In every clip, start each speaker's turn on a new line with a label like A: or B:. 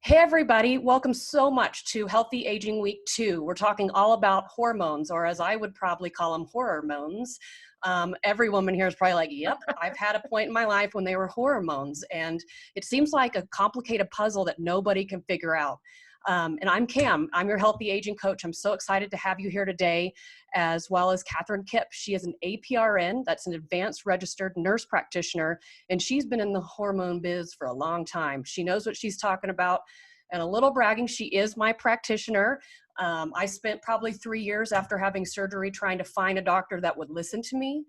A: Hey everybody, welcome so much to Healthy Aging Week 2. We're talking all about hormones, or as I would probably call them, hormones. Every woman here is probably like, yep, I've had a point in my life when they were hormones, and it seems like a complicated puzzle that nobody can figure out. And I'm Cam, I'm your Healthy Aging Coach. I'm so excited to have you here today, as well as Kipp. She is an APRN, that's an Advanced Registered Nurse Practitioner, and she's been in the hormone biz for a long time. She knows what she's talking about. And a little bragging, she is my practitioner. I spent probably 3 years after having surgery trying to find a doctor that would listen to me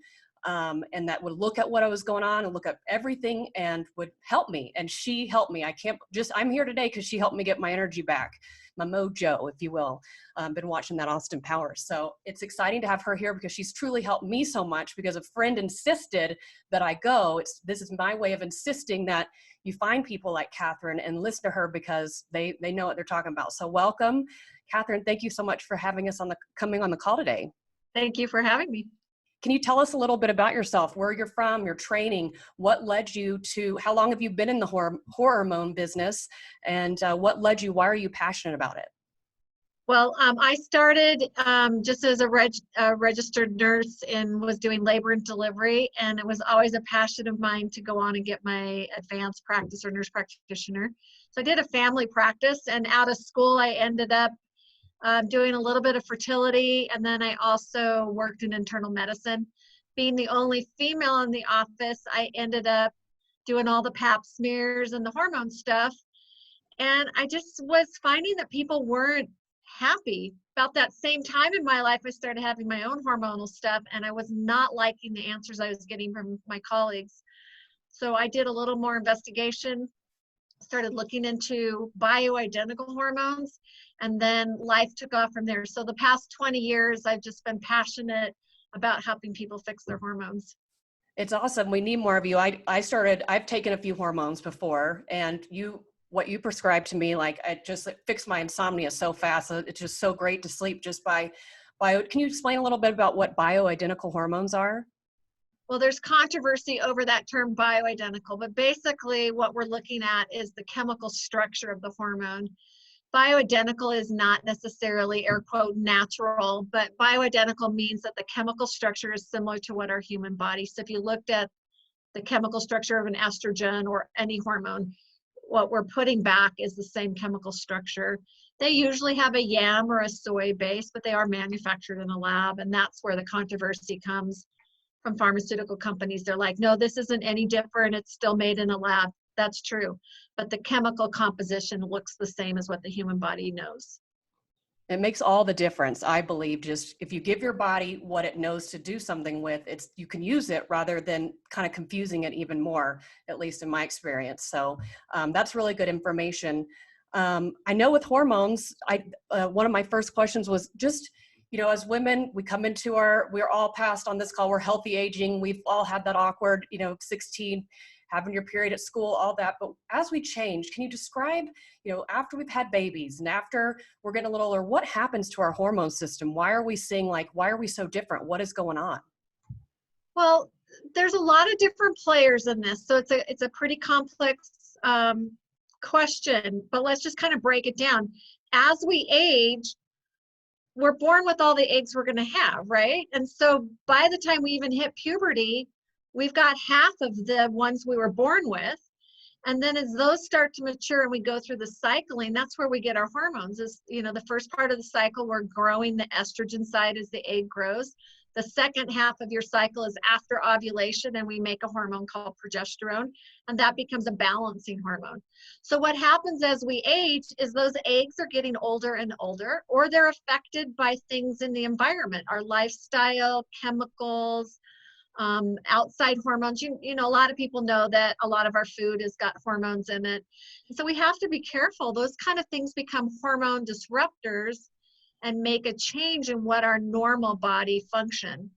A: and that would look at what I was going on and look at everything and would help me. And she helped me. I'm here today because she helped me get my energy back, my mojo, if you will. Been watching that Austin Powers. So it's exciting to have her here because she's truly helped me so much, because a friend insisted that I go. This is my way of insisting that you find people like Catherine and listen to her, because they know what they're talking about. So welcome, Catherine. Thank you so much for having us coming on the call today.
B: Thank you for having me.
A: Can you tell us a little bit about yourself, where you're from, your training, what led you to, how long have you been in the hormone business, and what led you, why are you passionate about it?
B: Well, I started just as a registered nurse and was doing labor and delivery, and it was always a passion of mine to go on and get my advanced practice or nurse practitioner. So I did a family practice, and out of school I ended up doing a little bit of fertility, and then I also worked in internal medicine. Being the only female in the office, I ended up doing all the pap smears and the hormone stuff, and I just was finding that people weren't happy. About that same time in my life, I started having my own hormonal stuff, and I was not liking the answers I was getting from my colleagues. So I did a little more investigation, started looking into bioidentical hormones, and then life took off from there. So the past 20 years, I've just been passionate about helping people fix their hormones.
A: It's awesome. We need more of you. I've taken a few hormones before, and what you prescribed to me, like, it fixed my insomnia so fast. It's just so great to sleep just by bio. Can you explain a little bit about what bioidentical hormones are?
B: Well, there's controversy over that term bioidentical, but basically what we're looking at is the chemical structure of the hormone. Bioidentical is not necessarily, air quote, natural, but bioidentical means that the chemical structure is similar to what our human body. So if you looked at the chemical structure of an estrogen or any hormone, what we're putting back is the same chemical structure. They usually have a yam or a soy base, but they are manufactured in a lab, and that's where the controversy comes from pharmaceutical companies. They're like, no, this isn't any different. It's still made in a lab. That's true. But the chemical composition looks the same as what the human body knows.
A: It makes all the difference, I believe. Just if you give your body what it knows to do something with, you can use it rather than kind of confusing it even more, at least in my experience. So that's really good information. I know with hormones, one of my first questions was just, as women, we're all past on this call, we're healthy aging. We've all had that awkward, 16, having your period at school, all that. But as we change, can you describe, after we've had babies and after we're getting a little older, what happens to our hormone system? Why are we why are we so different? What is going on?
B: Well, there's a lot of different players in this. So it's a pretty complex question, but let's just kind of break it down. As we age, we're born with all the eggs we're going to have, right? And so by the time we even hit puberty, we've got half of the ones we were born with. And then as those start to mature and we go through the cycling, that's where we get our hormones. The first part of the cycle, we're growing the estrogen side as the egg grows. The second half of your cycle is after ovulation, and we make a hormone called progesterone, and that becomes a balancing hormone. So what happens as we age is those eggs are getting older and older, or they're affected by things in the environment, our lifestyle, chemicals, outside hormones. A lot of people know that a lot of our food has got hormones in it. And so we have to be careful. Those kind of things become hormone disruptors and make a change in what our normal body function.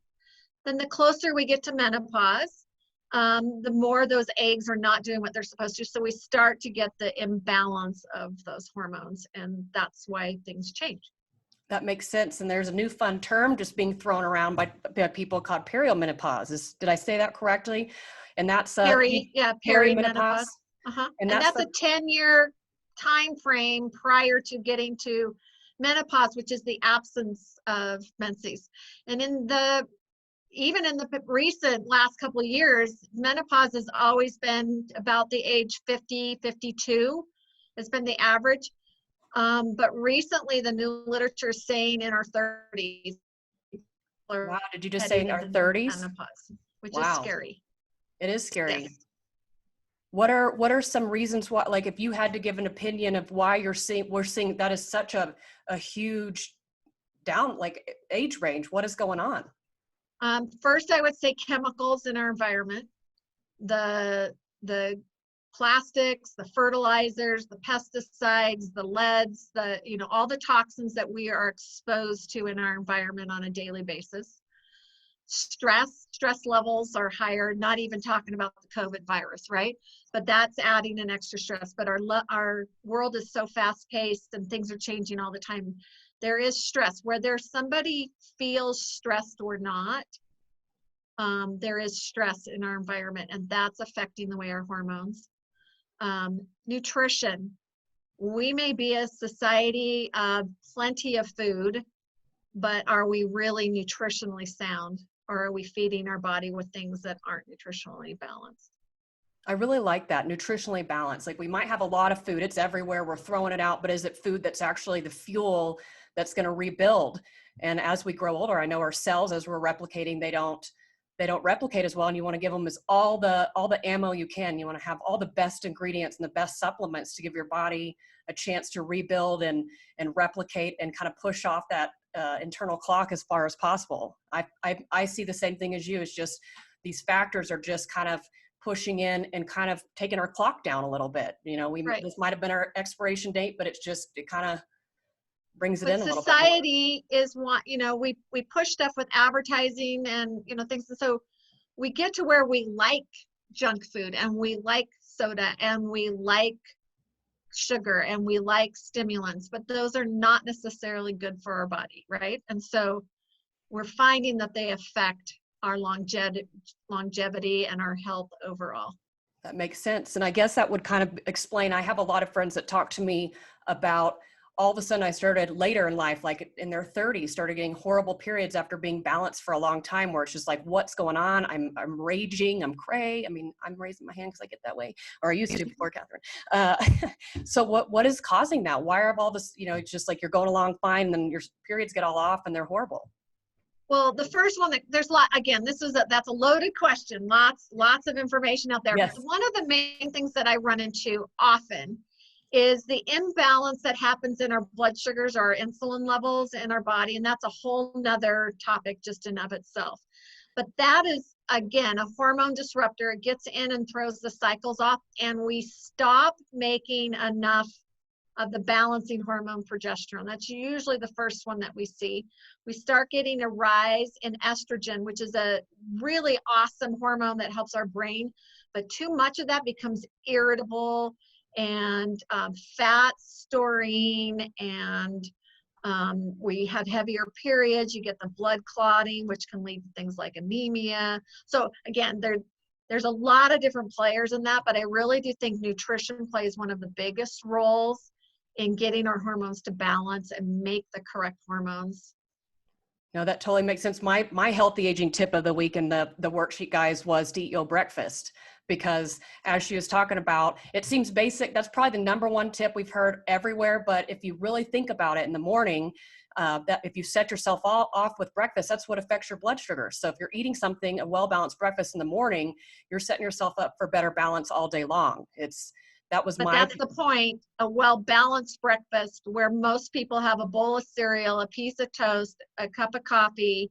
B: Then the closer we get to menopause, the more those eggs are not doing what they're supposed to. So we start to get the imbalance of those hormones, and that's why things change.
A: That makes sense. And there's a new fun term just being thrown around by people called perimenopause. Did I say that correctly? And that's
B: perimenopause.
A: And
B: that's a 10-year time frame prior to getting to menopause, which is the absence of menses. And even in the recent last couple of years, menopause has always been about the age 50, 52 has been the average. But recently the new literature is saying in our 30s.
A: Wow, did you just say in our 30s?
B: Menopause, which is
A: Wow,
B: scary.
A: it is scary.
B: Yes.
A: What are some reasons why, like if you had to give an opinion of why we're seeing that is such a huge down, like age range, what is going on?
B: First, I would say chemicals in our environment, the plastics, the fertilizers, the pesticides, the leads, all the toxins that we are exposed to in our environment on a daily basis. Stress levels are higher, not even talking about the COVID virus, right? But that's adding an extra stress. But our world is so fast paced and things are changing all the time. There is stress. Whether somebody feels stressed or not, there is stress in our environment, and that's affecting the way our hormones. Nutrition. We may be a society of plenty of food, but are we really nutritionally sound? Or are we feeding our body with things that aren't nutritionally balanced?
A: I really like that, nutritionally balanced. Like we might have a lot of food, it's everywhere, we're throwing it out, but is it food that's actually the fuel that's going to rebuild? And as we grow older, I know our cells, as we're replicating, they don't replicate as well. And you want to give them all the ammo you can. You want to have all the best ingredients and the best supplements to give your body a chance to rebuild and replicate and kind of push off that internal clock as far as possible. I see the same thing as you. It's just these factors are just kind of pushing in and kind of taking our clock down a little bit.
B: Right.
A: This might have been our expiration date, but it kind of brings it
B: But
A: in a little bit more.
B: society is what, we push stuff with advertising and, things. So we get to where we like junk food and we like soda and we like sugar and we like stimulants, but those are not necessarily good for our body, right? And so we're finding that they affect our longevity and our health overall.
A: That makes sense. And I guess that would kind of explain, I have a lot of friends that talk to me about all of a sudden I started later in life, like in their 30s, started getting horrible periods after being balanced for a long time, where it's just like, what's going on? I'm raging, I'm cray. I mean, I'm raising my hand because I get that way, or I used to before Catherine. So what is causing that? Why are all this, it's just like you're going along fine, and then your periods get all off and they're horrible?
B: Well, the first one, there's a lot, again, that's a loaded question. Lots of information out there.
A: Yes.
B: But one of the main things that I run into often is the imbalance that happens in our blood sugars or our insulin levels in our body. And that's a whole nother topic just in of itself. But that is, again, a hormone disruptor. It gets in and throws the cycles off, and we stop making enough of the balancing hormone progesterone. That's usually the first one that we see. We start getting a rise in estrogen, which is a really awesome hormone that helps our brain, but too much of that becomes irritable and fat storing, and we have heavier periods. You get the blood clotting, which can lead to things like anemia. So again, there's a lot of different players in that, but I really do think nutrition plays one of the biggest roles in getting our hormones to balance and make the correct hormones.
A: No, that totally makes sense. My healthy aging tip of the week in the worksheet, guys, was to eat your breakfast, because as she was talking about, it seems basic. That's probably the number one tip we've heard everywhere. But if you really think about it in the morning, that if you set yourself off with breakfast, that's what affects your blood sugar. So if you're eating something, a well-balanced breakfast in the morning, you're setting yourself up for better balance all day long. But
B: that's the point, a well-balanced breakfast where most people have a bowl of cereal, a piece of toast, a cup of coffee,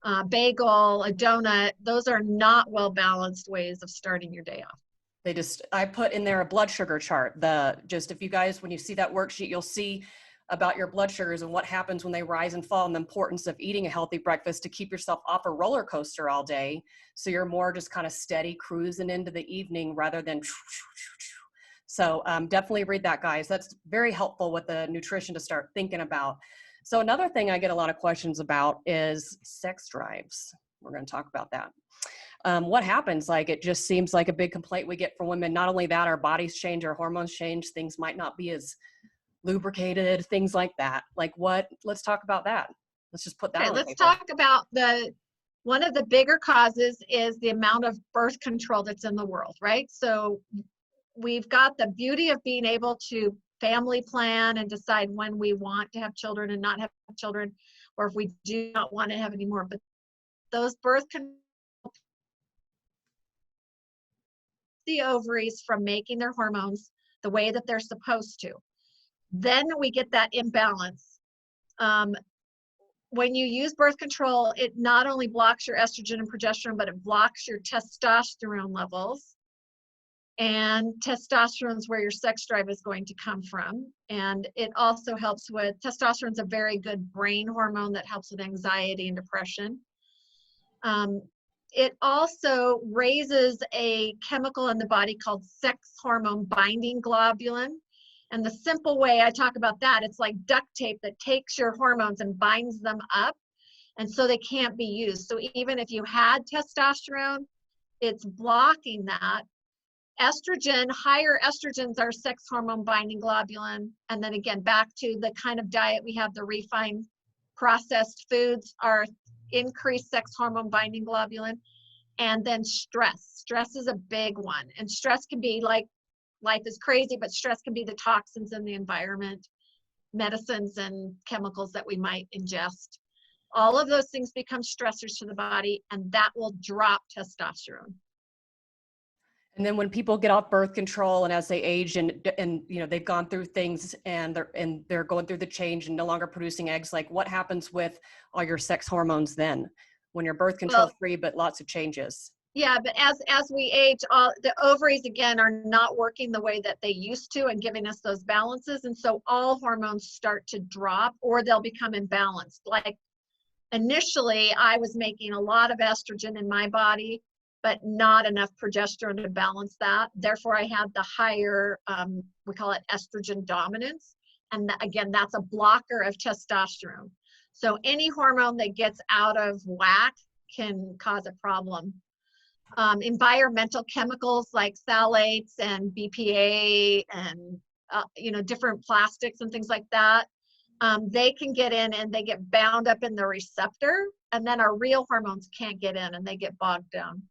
B: a bagel, a donut. Those are not well-balanced ways of starting your day off.
A: I put in there a blood sugar chart. If you guys, when you see that worksheet, you'll see about your blood sugars and what happens when they rise and fall, and the importance of eating a healthy breakfast to keep yourself off a roller coaster all day. So you're more just kind of steady cruising into the evening rather than. So definitely read that, guys. That's very helpful with the nutrition to start thinking about. So another thing I get a lot of questions about is sex drives. We're going to talk about that. What happens? Like, it just seems like a big complaint we get from women. Not only that, our bodies change, our hormones change, things might not be as lubricated, things like that. Like what? Let's talk about that. Let's just put that
B: Okay,
A: on the
B: let's
A: paper.
B: talk about one of the bigger causes is the amount of birth control that's in the world, right? So we've got the beauty of being able to family plan and decide when we want to have children and not have children, or if we do not want to have any more. But those birth control, the ovaries from making their hormones the way that they're supposed to. Then we get that imbalance. When you use birth control, it not only blocks your estrogen and progesterone, but it blocks your testosterone levels. And testosterone is where your sex drive is going to come from. And it also helps with, testosterone is a very good brain hormone that helps with anxiety and depression. It also raises a chemical in the body called sex hormone binding globulin. And the simple way I talk about that, it's like duct tape that takes your hormones and binds them up, and so they can't be used. So even if you had testosterone, it's blocking that. Estrogen, higher estrogens are sex hormone binding globulin. And then again, back to the kind of diet we have, the refined processed foods are increased sex hormone binding globulin. And then stress. Stress is a big one. And stress can be like, life is crazy, but stress can be the toxins in the environment, medicines and chemicals that we might ingest. All of those things become stressors to the body, and that will drop testosterone.
A: And then when people get off birth control and as they age and you know they've gone through things and they're going through the change and no longer producing eggs, like what happens with all your sex hormones then when you're birth control free but lots of changes?
B: Yeah, but as we age, all the ovaries again are not working the way that they used to and giving us those balances, and so all hormones start to drop or they'll become imbalanced. Like initially, I was making a lot of estrogen in my body, but not enough progesterone to balance that. Therefore, I had the higher, we call it estrogen dominance, and again, that's a blocker of testosterone. So any hormone that gets out of whack can cause a problem. Environmental chemicals like phthalates and BPA and different plastics and things like that, they can get in and they get bound up in the receptor, and then our real hormones can't get in and they get bogged down.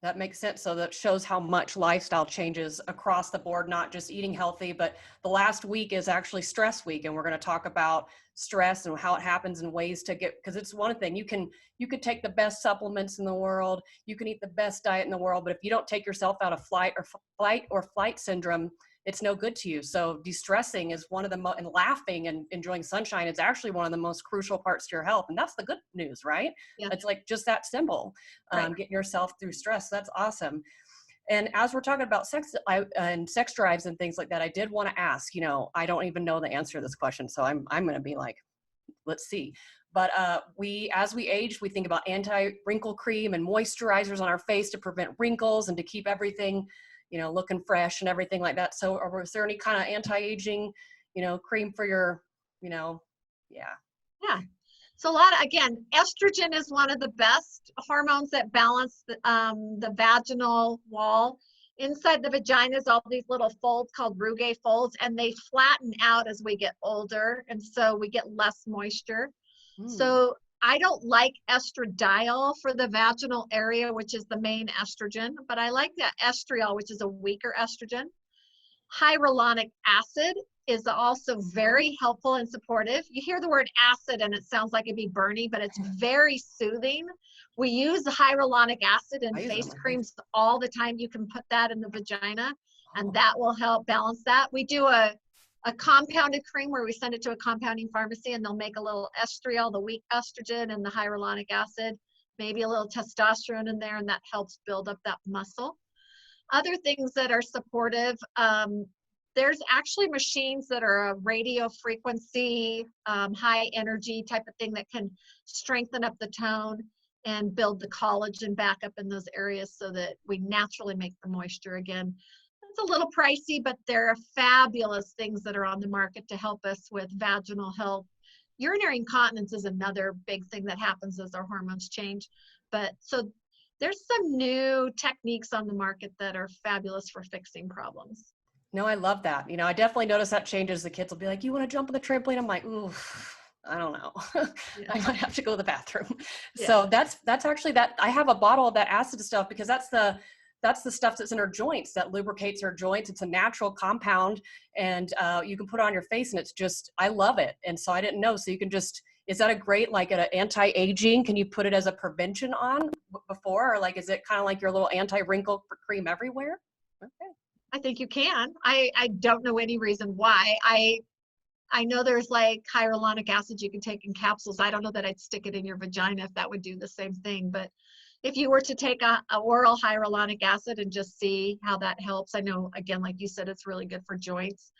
A: That makes sense. So that shows how much lifestyle changes across the board, not just eating healthy, but the last week is actually stress week. And we're going to talk about stress and how it happens and ways to get, because it's one thing you could take the best supplements in the world. You can eat the best diet in the world, but if you don't take yourself out of flight or flight syndrome, it's no good to you. So de-stressing is one of the and laughing and enjoying sunshine is actually one of the most crucial parts to your health. And that's the good news, right?
B: Yeah.
A: It's like just that simple,
B: right.
A: Getting yourself through stress. That's awesome. And as we're talking about sex and sex drives and things like that, I did want to ask, I don't even know the answer to this question. So I'm going to be like, let's see. But as we age, we think about anti-wrinkle cream and moisturizers on our face to prevent wrinkles and to keep everything looking fresh and everything like that. So is there any kind of anti-aging, cream for your, yeah.
B: Yeah. So again, estrogen is one of the best hormones that balance the vaginal wall. Inside the vagina is all these little folds called rugae folds, and they flatten out as we get older. And so we get less moisture. So I don't like estradiol for the vaginal area, which is the main estrogen, but I like the estriol, which is a weaker estrogen. Hyaluronic acid is also very helpful and supportive. You hear the word acid and it sounds like it'd be burny, but it's very soothing. We use the hyaluronic acid in face creams all the time. You can put that in the vagina and that will help balance that. We do a compounded cream where we send it to a compounding pharmacy and they'll make a little estriol, the weak estrogen, and the hyaluronic acid, maybe a little testosterone in there, and that helps build up that muscle. Other things that are supportive, there's actually machines that are a radio frequency, high energy type of thing that can strengthen up the tone and build the collagen back up in those areas so that we naturally make the moisture again. It's a little pricey, but there are fabulous things that are on the market to help us with vaginal health. Urinary incontinence is another big thing that happens as our hormones change. But so there's some new techniques on the market that are fabulous for fixing problems.
A: No, I love that. I definitely notice that changes. The kids will be like, "You want to jump on the trampoline?" I'm like, "Ooh, I don't know.
B: Yeah.
A: I might have to go to the bathroom."
B: Yeah.
A: So that's actually that. I have a bottle of that acid stuff because that's the stuff that's in her joints that lubricates her joints. It's a natural compound, and you can put it on your face, and it's just, I love it. And so I didn't know. So you can just, is that a great, like, an anti-aging? Can you put it as a prevention on before, or like, is it kind of like your little anti-wrinkle cream everywhere? Okay.
B: I think you can. I don't know any reason why. I know there's like hyaluronic acid you can take in capsules. I don't know that I'd stick it in your vagina if that would do the same thing. But if you were to take a oral hyaluronic acid and just see how that helps, I know, again, like you said, it's really good for joints.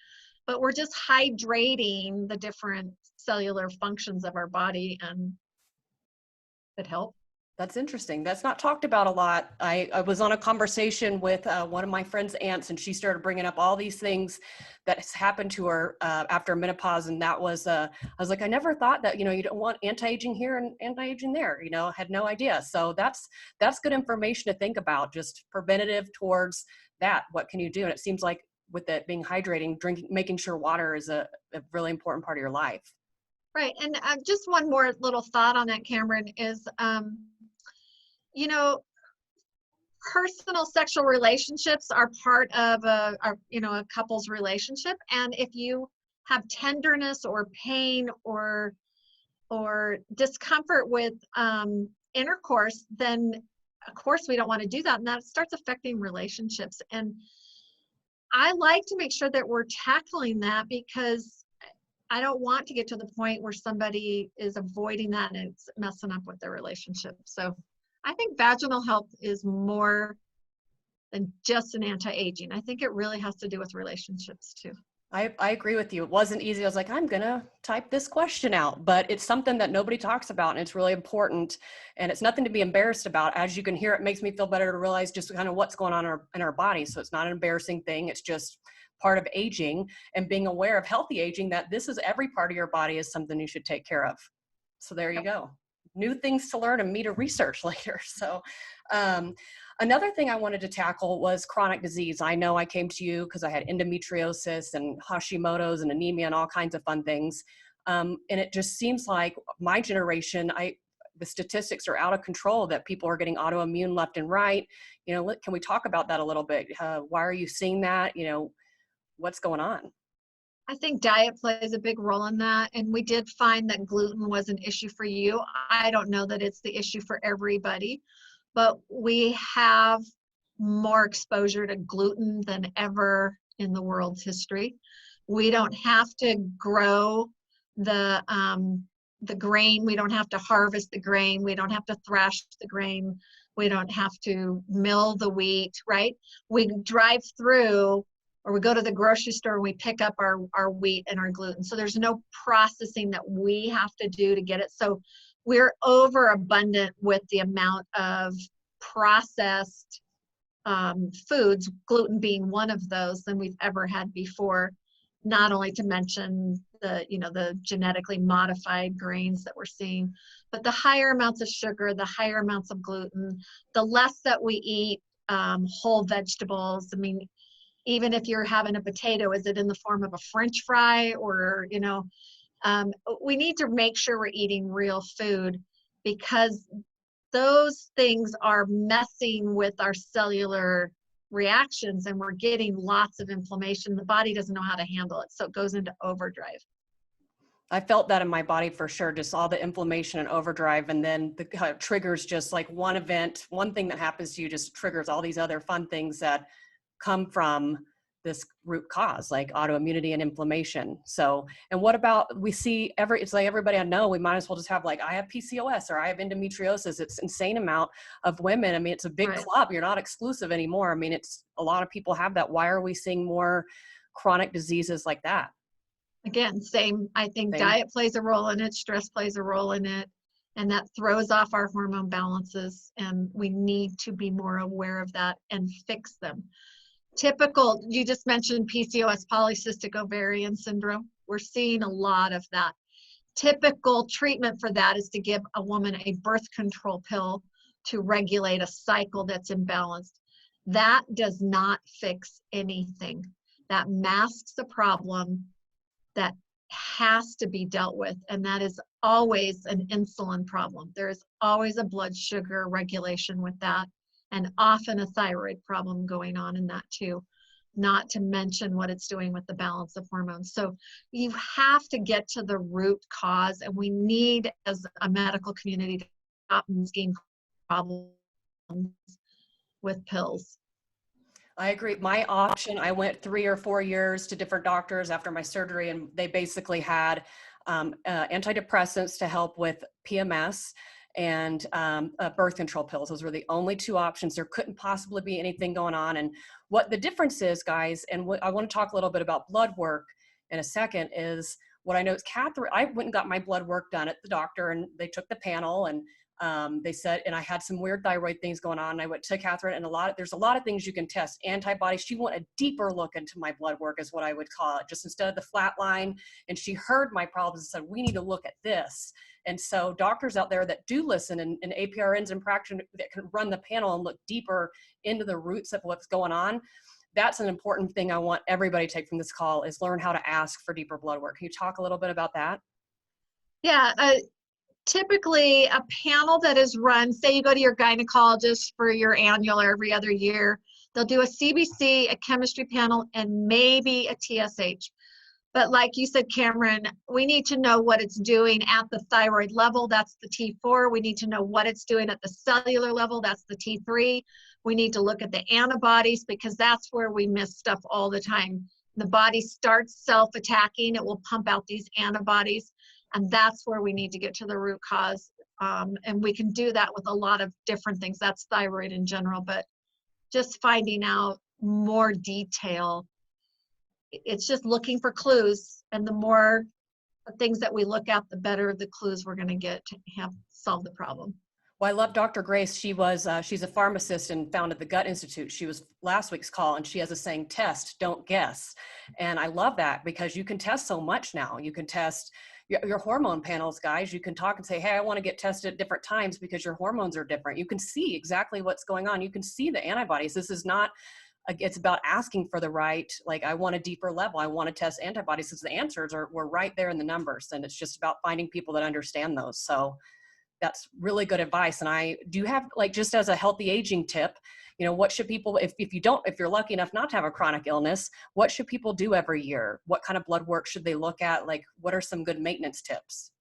B: But we're just hydrating the different cellular functions of our body, and it helps.
A: That's interesting. That's not talked about a lot. I was on a conversation with one of my friend's aunts, and she started bringing up all these things that has happened to her after menopause. And that was, I was like, I never thought that, you don't want anti-aging here and anti-aging there, I had no idea. So that's good information to think about, just preventative towards that. What can you do? And it seems like with it being hydrating, drinking, making sure water is a really important part of your life.
B: Right. And just one more little thought on that, Cameron, is, you know, personal sexual relationships are part of a couple's relationship. And if you have tenderness or pain or discomfort with intercourse, then of course we don't want to do that. And that starts affecting relationships. And I like to make sure that we're tackling that, because I don't want to get to the point where somebody is avoiding that and it's messing up with their relationship. So I think vaginal health is more than just an anti-aging. I think it really has to do with relationships too.
A: I agree with you. It wasn't easy. I was like, I'm going to type this question out, but it's something that nobody talks about, and it's really important, and it's nothing to be embarrassed about. As you can hear, it makes me feel better to realize just kind of what's going on in our body. So it's not an embarrassing thing. It's just part of aging, and being aware of healthy aging, that this is every part of your body is something you should take care of. So there you go. New things to learn and me to research later. So another thing I wanted to tackle was chronic disease. I know I came to you because I had endometriosis and Hashimoto's and anemia and all kinds of fun things. And it just seems like my generation, the statistics are out of control, that people are getting autoimmune left and right. Can we talk about that a little bit? Why are you seeing that? What's going on?
B: I think diet plays a big role in that. And we did find that gluten was an issue for you. I don't know that it's the issue for everybody, but we have more exposure to gluten than ever in the world's history. We don't have to grow the grain. We don't have to harvest the grain. We don't have to thrash the grain. We don't have to mill the wheat, right? We drive through, or we go to the grocery store and we pick up our wheat and our gluten. So there's no processing that we have to do to get it. So we're overabundant with the amount of processed foods, gluten being one of those, than we've ever had before. Not only to mention the genetically modified grains that we're seeing, but the higher amounts of sugar, the higher amounts of gluten, the less that we eat whole vegetables. I mean, even if you're having a potato, is it in the form of a French fry? Or, we need to make sure we're eating real food, because those things are messing with our cellular reactions, and we're getting lots of inflammation. The body doesn't know how to handle it, so it goes into overdrive.
A: I felt that in my body for sure, just all the inflammation and overdrive. And then the triggers, just like one event, one thing that happens to you just triggers all these other fun things that come from this root cause, like autoimmunity and inflammation. So, and what about, it's like everybody I know, we might as well just have, like, I have PCOS or I have endometriosis. It's insane amount of women. I mean, it's a big club. You're not exclusive anymore. I mean, it's a lot of people have that. Why are we seeing more chronic diseases like that?
B: Again, same. I think diet plays a role in it. Stress plays a role in it. And that throws off our hormone balances. And we need to be more aware of that and fix them. Typical, you just mentioned PCOS, polycystic ovarian syndrome. We're seeing a lot of that. Typical treatment for that is to give a woman a birth control pill to regulate a cycle that's imbalanced. That does not fix anything. That masks a problem that has to be dealt with, and that is always an insulin problem. There is always a blood sugar regulation with that, and often a thyroid problem going on in that too, not to mention what it's doing with the balance of hormones. So you have to get to the root cause, and we need, as a medical community, to stop masking problems with pills.
A: I agree. My option, I went 3 or 4 years to different doctors after my surgery, and they basically had antidepressants to help with PMS and birth control pills. Those were the only 2 options. There couldn't possibly be anything going on. And what the difference is, guys, and what I want to talk a little bit about blood work in a second, is what I know is Catherine, I went and got my blood work done at the doctor, and they took the panel, and they said, and I had some weird thyroid things going on. And I went to Catherine, and there's a lot of things you can test. Antibodies. She wanted a deeper look into my blood work, is what I would call it, just instead of the flat line. And she heard my problems and said, we need to look at this. And so doctors out there that do listen, and APRNs and practitioners that can run the panel and look deeper into the roots of what's going on. That's an important thing I want everybody to take from this call, is learn how to ask for deeper blood work. Can you talk a little bit about that?
B: Yeah. Typically, a panel that is run, say you go to your gynecologist for your annual every other year, they'll do a CBC, a chemistry panel, and maybe a TSH. But like you said, Cameron, we need to know what it's doing at the thyroid level. That's the T4. We need to know what it's doing at the cellular level. That's the T3. We need to look at the antibodies, because that's where we miss stuff all the time. The body starts self-attacking. It will pump out these antibodies. And that's where we need to get to the root cause. And we can do that with a lot of different things. That's thyroid in general, but just finding out more detail. It's just looking for clues. And the more things that we look at, the better the clues we're going to get to have solve the problem.
A: Well, I love Dr. Grace. She's a pharmacist and founded the Gut Institute. She was last week's call, and she has a saying, test, don't guess. And I love that, because you can test so much now. You can test your hormone panels, guys. You can talk and say, hey, I want to get tested at different times because your hormones are different. You can see exactly what's going on. You can see the antibodies. This is not, it's about asking for the right, like, I want a deeper level. I want to test antibodies, because the answers were right there in the numbers. And it's just about finding people that understand those. So that's really good advice. And do you have, like, just as a healthy aging tip, what should people, if you're lucky enough not to have a chronic illness, what should people do every year? What kind of blood work should they look at? Like, what are some good maintenance tips?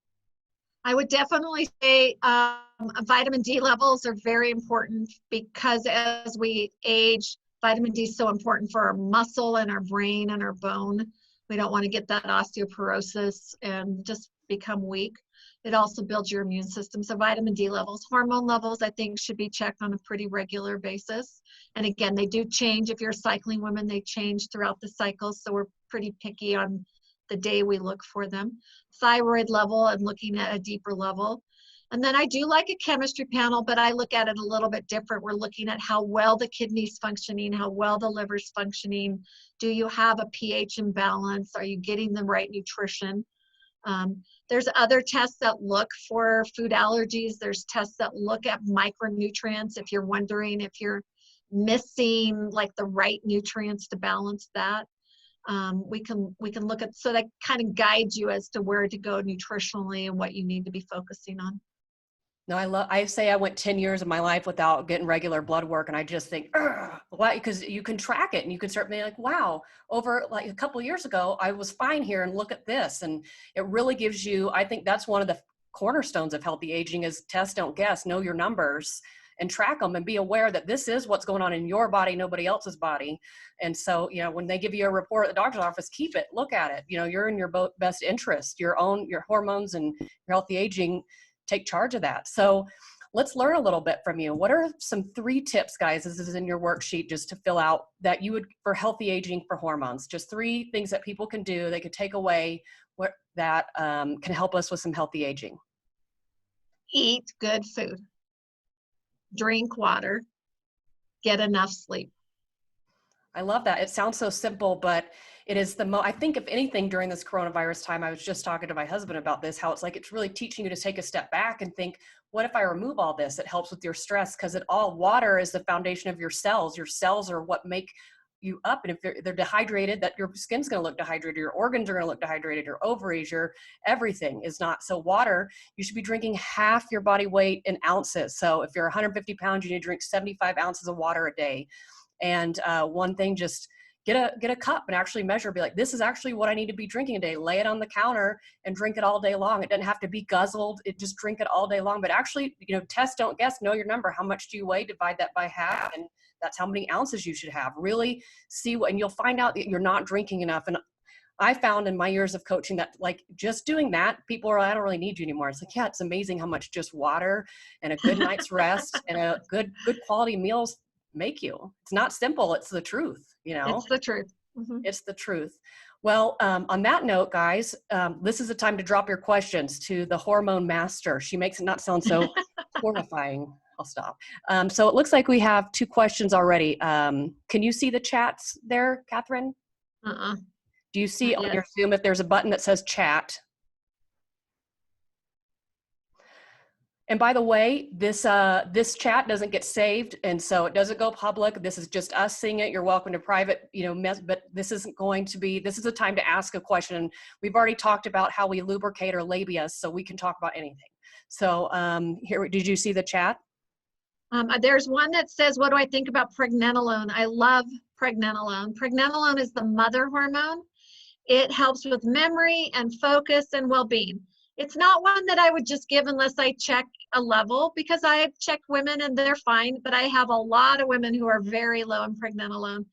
B: I would definitely say vitamin D levels are very important, because as we age, vitamin D is so important for our muscle and our brain and our bone. We don't want to get that osteoporosis and just become weak. It also builds your immune system. So vitamin D levels, hormone levels, I think should be checked on a pretty regular basis. And again, they do change. If you're a cycling woman, they change throughout the cycles. So we're pretty picky on the day we look for them. Thyroid level, I'm looking at a deeper level. And then I do like a chemistry panel, but I look at it a little bit different. We're looking at how well the kidney's functioning, how well the liver's functioning. Do you have a pH imbalance? Are you getting the right nutrition? There's other tests that look for food allergies. There's tests that look at micronutrients. If you're wondering if you're missing like the right nutrients to balance that, we can look at, so that kind of guides you as to where to go nutritionally and what you need to be focusing on.
A: No, I say I went 10 years of my life without getting regular blood work. And I just think, why? Because you can track it, and you can start being like, wow, over like a couple of years ago, I was fine here, and look at this. And it really gives you, I think that's one of the cornerstones of healthy aging, is test, don't guess, know your numbers and track them, and be aware that this is what's going on in your body, nobody else's body. And so, when they give you a report at the doctor's office, keep it, look at it. You're in your best interest, your hormones and your healthy aging. Take charge of that. So let's learn a little bit from you. What are some 3 tips, guys? This is in your worksheet, just to fill out, that you would, for healthy aging for hormones, just 3 things that people can do. They could take away that can help us with some healthy aging.
B: Eat good food, drink water, get enough sleep.
A: I love that. It sounds so simple, but It is I think if anything during this coronavirus time, I was just talking to my husband about this, how it's like, it's really teaching you to take a step back and think, what if I remove all this? It helps with your stress, because water is the foundation of your cells. Your cells are what make you up. And if they're dehydrated, that your skin's going to look dehydrated, your organs are going to look dehydrated, your ovaries, your everything is not. So water, you should be drinking half your body weight in ounces. So if you're 150 pounds, you need to drink 75 ounces of water a day. And one thing, just get a cup and actually measure, be like, this is actually what I need to be drinking a day. Lay it on the counter and drink it all day long. It doesn't have to be guzzled. Just drink it all day long. But actually, test, don't guess, know your number. How much do you weigh? Divide that by half, and that's how many ounces you should have. Really see and you'll find out that you're not drinking enough. And I found in my years of coaching that, like, just doing that, people are, I don't really need you anymore. It's like, yeah, it's amazing how much just water and a good night's rest and a good quality meals make you. It's not simple. It's the truth,
B: It's the truth. Mm-hmm.
A: It's the truth. Well, on that note, guys, this is the time to drop your questions to the hormone master. She makes it not sound so horrifying. I'll stop. So it looks like we have 2 questions already. Can you see the chats there, Catherine? Do you see on your Zoom if there's a button that says chat? And by the way, this chat doesn't get saved, and so it doesn't go public. This is just us seeing it. You're welcome to private, but this isn't going to be, this is a time to ask a question. We've already talked about how we lubricate our labia, so we can talk about anything. So here, did you see the chat?
B: There's one that says, what do I think about pregnenolone? I love pregnenolone. Pregnenolone is the mother hormone. It helps with memory and focus and well-being. It's not one that I would just give unless I check a level, because I've checked women and they're fine, but I have a lot of women who are very low in pregnenolone.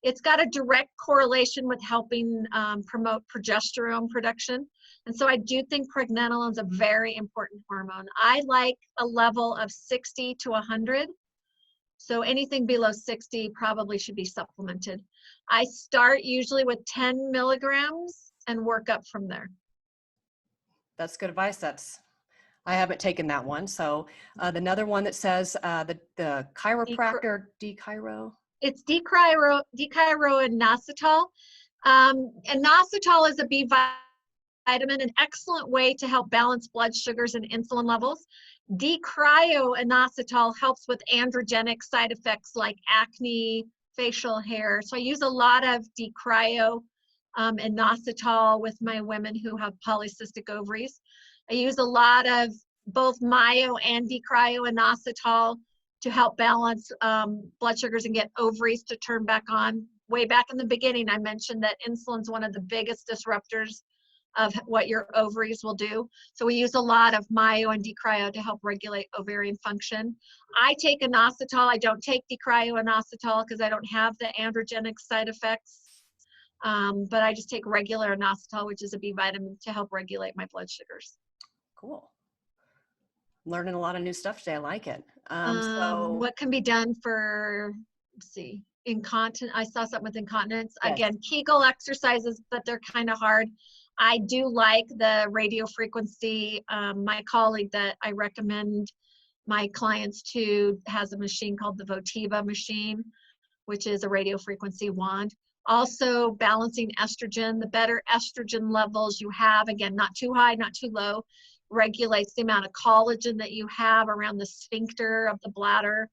B: It's got a direct correlation with helping promote progesterone production. And so I do think pregnenolone is a very important hormone. I like a level of 60 to 100. So anything below 60 probably should be supplemented. I start usually with 10 milligrams and work up from there.
A: That's good advice. I haven't taken that one. So another one that says the chiropractor, D-chiro.
B: It's D-chiro and inositol. Inositol is a B vitamin, an excellent way to help balance blood sugars and insulin levels. D-cryo-inositol helps with androgenic side effects like acne, facial hair. So I use a lot of D-cryo inositol with my women who have polycystic ovaries. I use a lot of both myo and D-cryo-inositol to help balance blood sugars and get ovaries to turn back on. Way back in the beginning, I mentioned that insulin is one of the biggest disruptors of what your ovaries will do. So we use a lot of myo and D-cryo to help regulate ovarian function. I take inositol. I don't take D-cryo-inositol because I don't have the androgenic side effects. But I just take regular inositol, which is a B vitamin, to help regulate my blood sugars.
A: Cool. Learning a lot of new stuff today. I like it.
B: What can be done for, let's see, incontinence? I saw something with incontinence. Yes. Again, Kegel exercises, but they're kind of hard. I do like the radio frequency. My colleague that I recommend my clients to has a machine called the Votiva machine, which is a radio frequency wand. Also balancing estrogen. The better estrogen levels you have, again, not too high, not too low, regulates the amount of collagen that you have around the sphincter of the bladder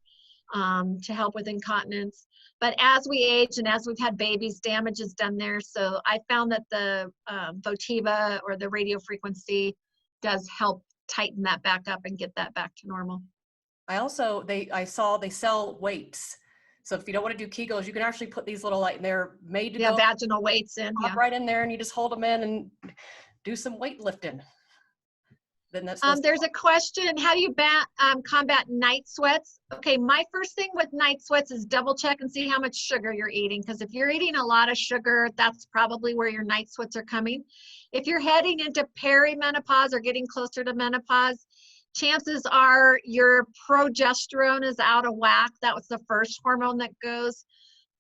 B: to help with incontinence. But as we age and as we've had babies, damage is done there. So I found that the Votiva or the radio frequency does help tighten that back up and get that back to normal.
A: I saw they sell weights. So if you don't want to do Kegels, you can actually put these little, like, they're made to go
B: vaginal weights in.
A: Pop right in there, and you just hold them in and do some weightlifting. Then that's
B: there's a question, how do you combat night sweats? Okay, my first thing with night sweats is double check and see how much sugar you're eating, because if you're eating a lot of sugar, that's probably where your night sweats are coming. If you're heading into perimenopause or getting closer to menopause, chances are your progesterone is out of whack. That was the first hormone that goes.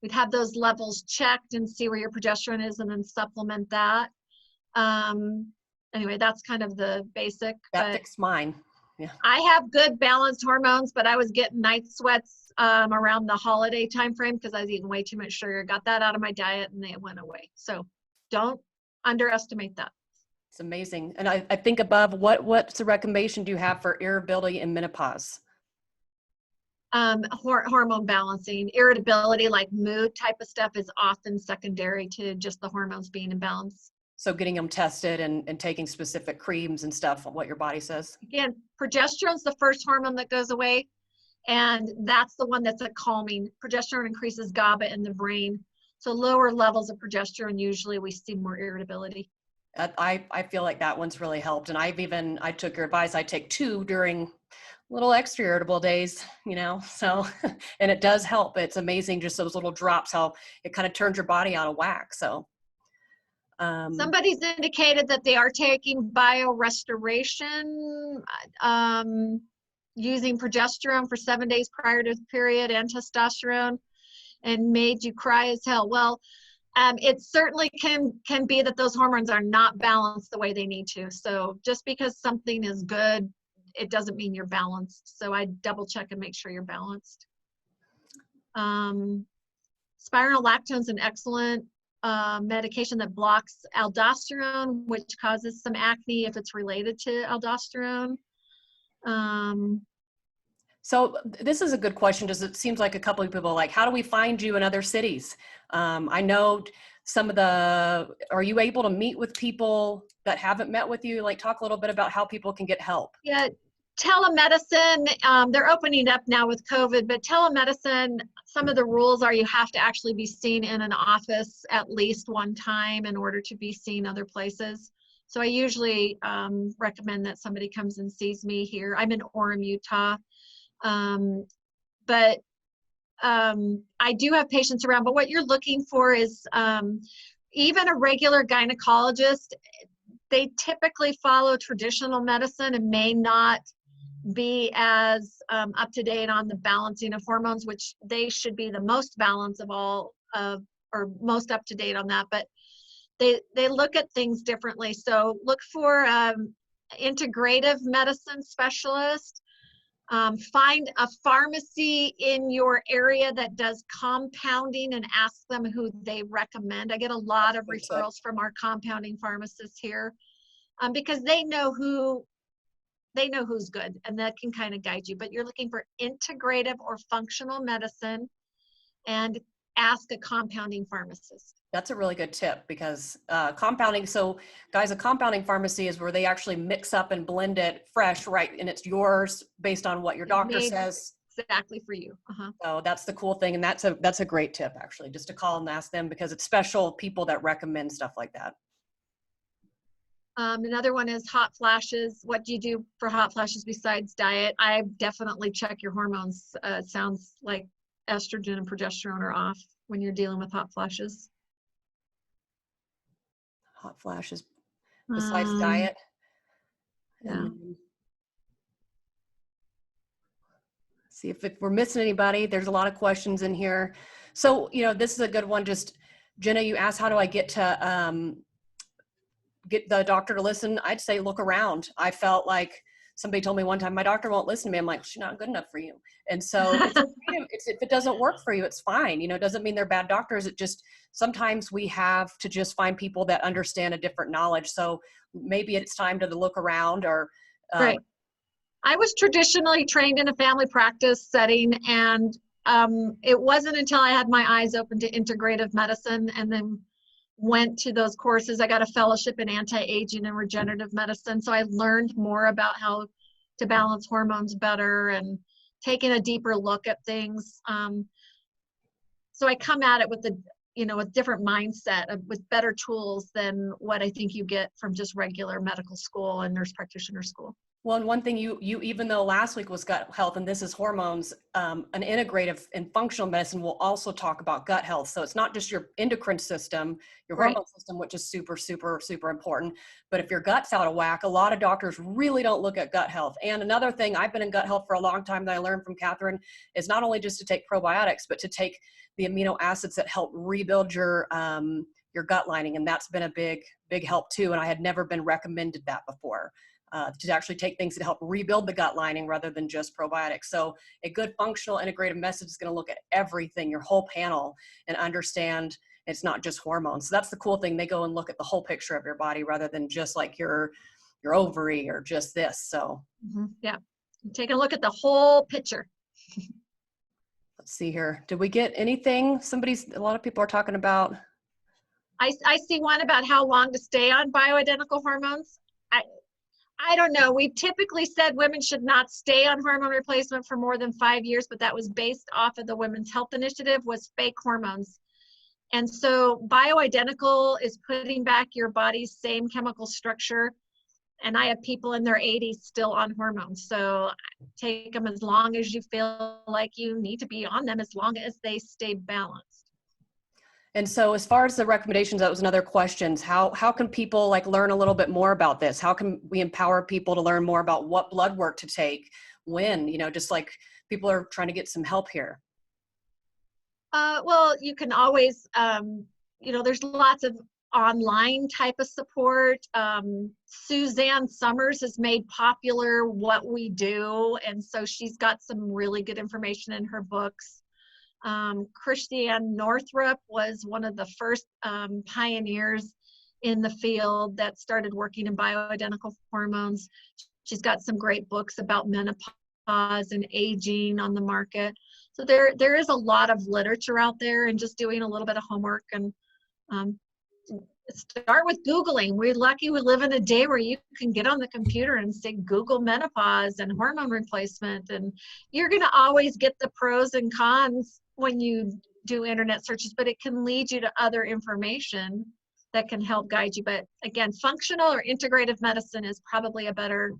B: We'd have those levels checked and see where your progesterone is and then supplement that. Anyway, that's kind of the basic.
A: That fixed mine. Yeah.
B: I have good balanced hormones, but I was getting night sweats around the holiday time frame because I was eating way too much sugar. Got that out of my diet and they went away. So don't underestimate that.
A: It's amazing. And I think above, what's the recommendation do you have for irritability in menopause?
B: Hormone balancing. Irritability, like mood type of stuff, is often secondary to just the hormones being in balance.
A: So getting them tested and taking specific creams and stuff, what your body says.
B: Again, progesterone's the first hormone that goes away, and that's the one that's a calming. Progesterone increases GABA in the brain. So lower levels of progesterone, usually we see more irritability.
A: I feel like that one's really helped. And I took your advice. I take 2 during little extra irritable days, so, and it does help. It's amazing. Just those little drops, how it kind of turns your body out of whack. So,
B: somebody's indicated that they are taking biorestoration, using progesterone for 7 days prior to the period and testosterone, and made you cry as hell. Well, it certainly can be that those hormones are not balanced the way they need to. So just because something is good, it doesn't mean you're balanced. So I double check and make sure you're balanced. Spironolactone is an excellent medication that blocks aldosterone, which causes some acne if it's related to aldosterone.
A: So this is a good question, because it seems like a couple of people are like, how do we find you in other cities? I know are you able to meet with people that haven't met with you? Like, talk a little bit about how people can get help.
B: Yeah, telemedicine, they're opening up now with COVID, but telemedicine, some of the rules are you have to actually be seen in an office at least one time in order to be seen other places. So I usually recommend that somebody comes and sees me here. I'm in Orem, Utah. But I do have patients around, but what you're looking for is even a regular gynecologist, they typically follow traditional medicine and may not be as up to date on the balancing of hormones, which they should be the most balanced of all or most up to date on that, but they look at things differently. So look for integrative medicine specialist. Find a pharmacy in your area that does compounding and ask them who they recommend. I get a lot of referrals from our compounding pharmacists here because they know who's good, and that can kind of guide you. But you're looking for integrative or functional medicine, and ask a compounding pharmacist.
A: That's a really good tip, because compounding, so guys, a compounding pharmacy is where they actually mix up and blend it fresh, right? And it's yours based on what your doctor says.
B: Exactly for you.
A: So that's the cool thing. And that's a great tip, actually, just to call and ask them, because it's special people that recommend stuff like that.
B: Another one is hot flashes. What do you do for hot flashes besides diet? I definitely check your hormones. It sounds like estrogen and progesterone are off when you're dealing with hot flashes.
A: Hot flashes besides diet.
B: Yeah.
A: See if we're missing anybody. There's a lot of questions in here. So, this is a good one. Just, Jenna, you asked, how do I get to get the doctor to listen? I'd say look around. I felt like somebody told me one time, my doctor won't listen to me. I'm like, she's not good enough for you. And so it's okay. If it doesn't work for you, it's fine. It doesn't mean they're bad doctors. It just, sometimes we have to just find people that understand a different knowledge. So maybe it's time to look around or.
B: Right. I was traditionally trained in a family practice setting, and it wasn't until I had my eyes open to integrative medicine and then went to those courses. I got a fellowship in anti-aging and regenerative medicine. So I learned more about how to balance hormones better and taking a deeper look at things. So I come at it with a different mindset, with better tools than what I think you get from just regular medical school and nurse practitioner school.
A: Well, and one thing you even though last week was gut health and this is hormones, an integrative and functional medicine will also talk about gut health. So it's not just your endocrine system, your hormone system, which is super, super, super important. But if your gut's out of whack, a lot of doctors really don't look at gut health. And another thing, I've been in gut health for a long time that I learned from Catherine is not only just to take probiotics, but to take the amino acids that help rebuild your gut lining. And that's been a big, big help too. And I had never been recommended that before. to actually take things that help rebuild the gut lining rather than just probiotics. So a good functional integrative message is going to look at everything, your whole panel, and understand it's not just hormones. So that's the cool thing. They go and look at the whole picture of your body rather than just like your ovary or just this. So
B: yeah, take a look at the whole picture.
A: let's see here. Did we get anything? A lot of people are talking about.
B: I see one about how long to stay on bioidentical hormones. I don't know. We've typically said women should not stay on hormone replacement for more than 5 years, but that was based off of the Women's Health Initiative, was fake hormones. And so bioidentical is putting back your body's same chemical structure. And I have people in their 80s still on hormones. So take them as long as you feel like you need to be on them, as long as they stay balanced.
A: And so as far as the recommendations, that was another question. How can people like learn a little bit more about this? How can we empower people to learn more about what blood work to take when, just like people are trying to get some help here?
B: Well, you can always, there's lots of online type of support. Suzanne Summers has made popular what we do. And so she's got some really good information in her books. Christiane Northrup was one of the first pioneers in the field that started working in bioidentical hormones. She's got some great books about menopause and aging on the market. So there is a lot of literature out there, and just doing a little bit of homework and start with Googling. We're lucky we live in a day where you can get on the computer and say Google menopause and hormone replacement, and you're going to always get the pros and cons when you do internet searches, but it can lead you to other information that can help guide you. But again, functional or integrative medicine is probably a better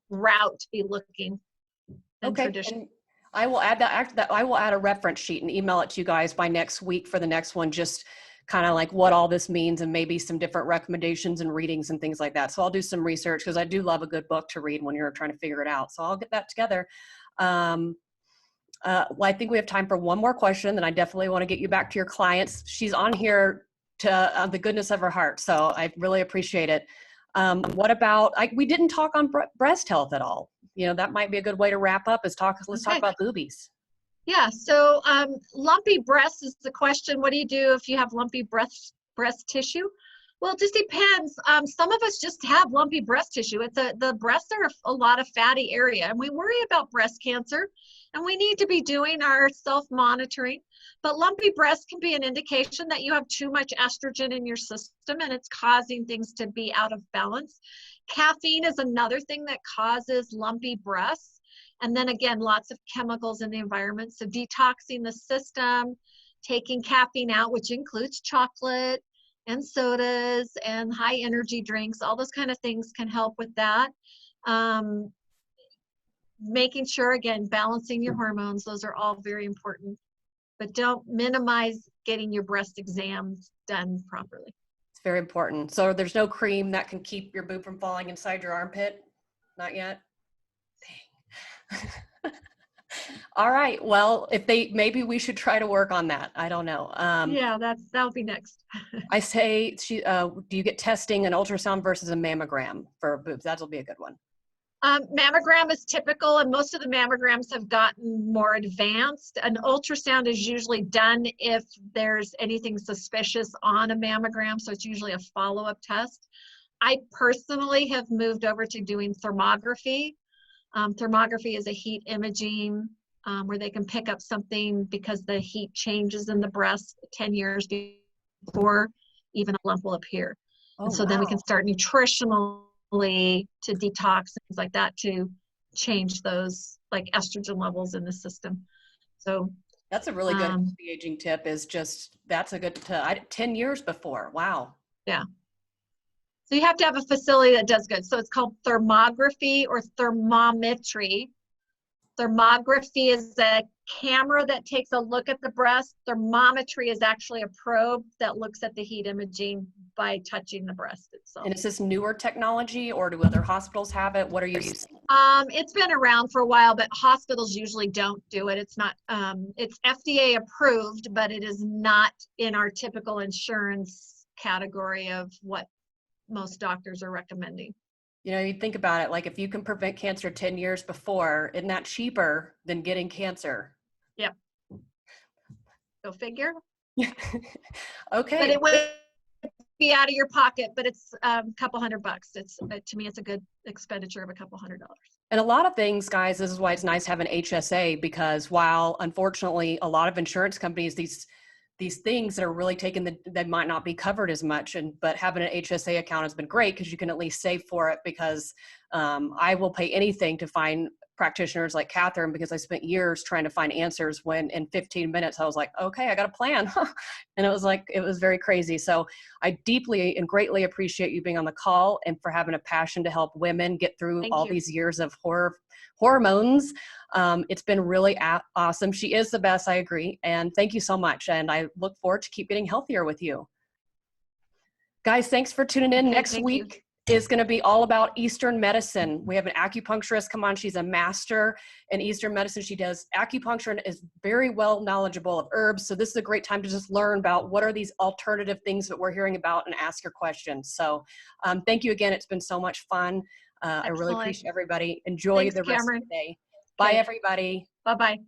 B: route to be looking than traditional.
A: And I will add I will add a reference sheet and email it to you guys by next week for the next one, just kind of like what all this means and maybe some different recommendations and readings and things like that. So I'll do some research because I do love a good book to read when you're trying to figure it out. So I'll get that together. Well, I think we have time for one more question, and I definitely want to get you back to your clients. She's on here to the goodness of her heart, so I really appreciate it. What about, we didn't talk on breast health at all. That might be a good way to wrap up let's talk about boobies.
B: Yeah, so lumpy breasts is the question. What do you do if you have lumpy breast tissue? Well, it just depends. Some of us just have lumpy breast tissue. The breasts are a lot of fatty area, and we worry about breast cancer, and we need to be doing our self-monitoring. But lumpy breast can be an indication that you have too much estrogen in your system, and it's causing things to be out of balance. Caffeine is another thing that causes lumpy breasts. And then again, lots of chemicals in the environment. So detoxing the system, taking caffeine out, which includes chocolate and sodas and high energy drinks, all those kind of things can help with that. Making sure, again, balancing your hormones, those are all very important. But don't minimize getting your breast exams done properly.
A: It's very important. So there's no cream that can keep your boob from falling inside your armpit? Not yet? Dang. All right. Well, maybe we should try to work on that. I don't know.
B: Yeah, that'll be next.
A: I say, do you get testing an ultrasound versus a mammogram for boobs? That'll be a good one.
B: Mammogram is typical, and most of the mammograms have gotten more advanced. An ultrasound is usually done if there's anything suspicious on a mammogram, so it's usually a follow-up test. I personally have moved over to doing thermography. Thermography is a heat imaging where they can pick up something because the heat changes in the breast 10 years before even a lump will appear.
A: Oh,
B: and so then we can start nutritionally to detox, things like that, to change those like estrogen levels in the system. So
A: that's a really good aging tip, is just, that's a good, 10 years before. Wow.
B: Yeah. So you have to have a facility that does good. So it's called thermography or thermometry. Thermography is a camera that takes a look at the breast. Thermometry is actually a probe that looks at the heat imaging by touching the breast itself.
A: And is this newer technology, or do other hospitals have it? What are you using?
B: It's been around for a while, but hospitals usually don't do it. It's not, it's FDA approved, but it is not in our typical insurance category of what most doctors are recommending.
A: You know, you think about it, like if you can prevent cancer 10 years before, isn't that cheaper than getting cancer?
B: Yep. Go figure.
A: Okay.
B: But it would be out of your pocket, but it's a couple $100. It's to me, it's a good expenditure of a couple $100.
A: And a lot of things, guys, this is why it's nice to have an HSA, because while unfortunately a lot of insurance companies, these things that are really taking they might not be covered as much, but having an HSA account has been great because you can at least save for it, because I will pay anything to find practitioners like Catherine, because I spent years trying to find answers when in 15 minutes I was like, okay, I got a plan. And it was very crazy. So I deeply and greatly appreciate you being on the call and for having a passion to help women get through
B: Thank
A: all
B: you.
A: these years of hormones. It's been really awesome. She is the best, I agree. And thank you so much. And I look forward to keep getting healthier with you. Guys, thanks for tuning in.
B: Okay,
A: Next
B: thank you.
A: week is going to be all about Eastern medicine. We have an acupuncturist come on. She's a master in Eastern medicine. She does acupuncture and is very well knowledgeable of herbs. So this is a great time to just learn about what are these alternative things that we're hearing about and ask your questions. So thank you again. It's been so much fun. I really
B: Excellent.
A: appreciate everybody. Enjoy
B: Thanks,
A: the rest of
B: Cameron.
A: the day. Bye,
B: Okay.
A: everybody.
B: Bye-bye.